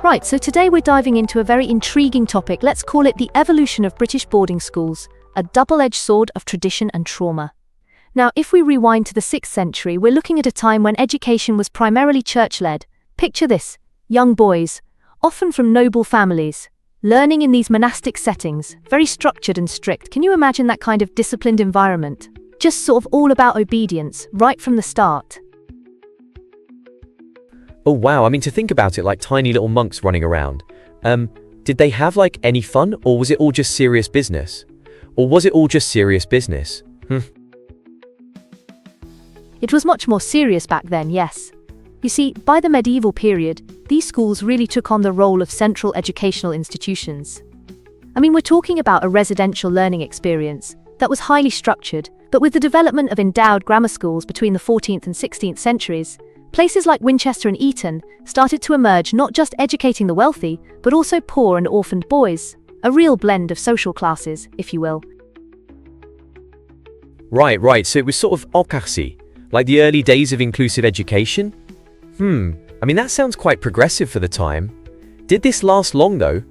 Right, so today we're diving into a very intriguing topic. Let's call it the evolution of British boarding schools, a double-edged sword of tradition and trauma. Now, if we rewind to the 6th century, we're looking at a time when education was primarily church-led. Picture this, young boys, often from noble families, learning in these monastic settings, very structured and strict. Can you imagine that kind of disciplined environment? Just sort of all about obedience, right from the start. Oh wow, I mean, to think about it, like tiny little monks running around. Did they have any fun, or was it all just serious business? It was much more serious back then, yes. You see, by the medieval period, these schools really took on the role of central educational institutions. I mean, we're talking about a residential learning experience that was highly structured, but with the development of endowed grammar schools between the 14th and 16th centuries, places like Winchester and Eton started to emerge, not just educating the wealthy, but also poor and orphaned boys. A real blend of social classes, if you will. Right, so it was sort of autarcie, like the early days of inclusive education? I mean, that sounds quite progressive for the time. Did this last long though?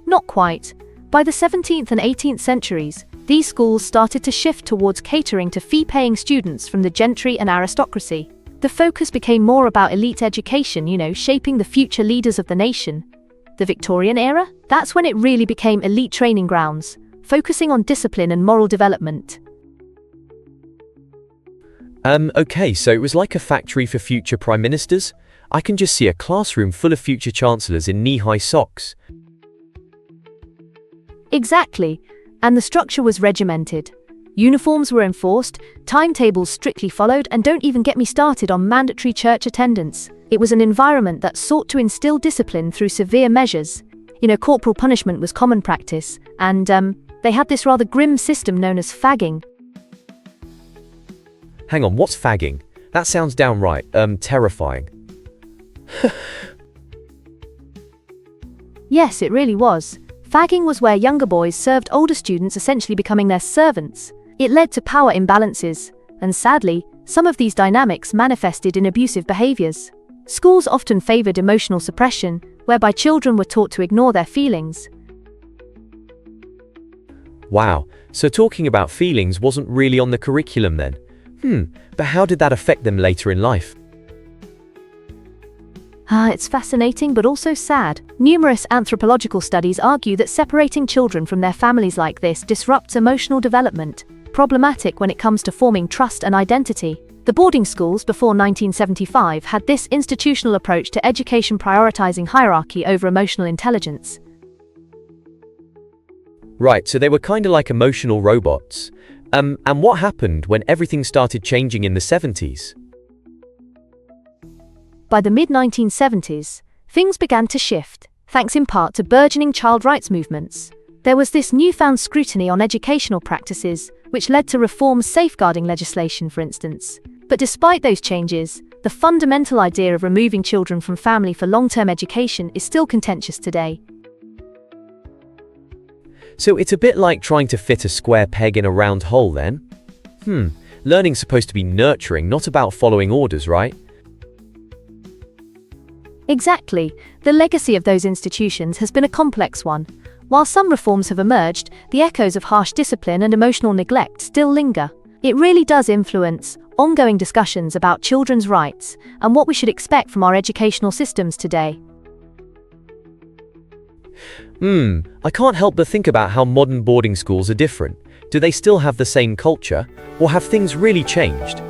Not quite. By the 17th and 18th centuries, these schools started to shift towards catering to fee-paying students from the gentry and aristocracy. The focus became more about elite education, shaping the future leaders of the nation. The Victorian era? That's when it really became elite training grounds, focusing on discipline and moral development. Okay, so it was like a factory for future prime ministers? I can just see a classroom full of future chancellors in knee-high socks. Exactly. And the structure was regimented. Uniforms were enforced, timetables strictly followed, and don't even get me started on mandatory church attendance. It was an environment that sought to instill discipline through severe measures. Corporal punishment was common practice, and they had this rather grim system known as fagging. Hang on, what's fagging? That sounds downright, terrifying. Yes, it really was. Fagging was where younger boys served older students, essentially becoming their servants. It led to power imbalances, and sadly, some of these dynamics manifested in abusive behaviors. Schools often favored emotional suppression, whereby children were taught to ignore their feelings. Wow, so talking about feelings wasn't really on the curriculum then? But how did that affect them later in life? It's fascinating but also sad. Numerous anthropological studies argue that separating children from their families like this disrupts emotional development, problematic when it comes to forming trust and identity. The boarding schools before 1975 had this institutional approach to education, prioritizing hierarchy over emotional intelligence. Right, so they were kind of like emotional robots. And what happened when everything started changing in the 70s? By the mid-1970s, things began to shift, thanks in part to burgeoning child rights movements. There was this newfound scrutiny on educational practices, which led to reforms safeguarding legislation, for instance. But despite those changes, the fundamental idea of removing children from family for long-term education is still contentious today. So it's a bit like trying to fit a square peg in a round hole then? Learning's supposed to be nurturing, not about following orders, right? Exactly. The legacy of those institutions has been a complex one. While some reforms have emerged, the echoes of harsh discipline and emotional neglect still linger. It really does influence ongoing discussions about children's rights and what we should expect from our educational systems today. I can't help but think about how modern boarding schools are different. Do they still have the same culture, or have things really changed?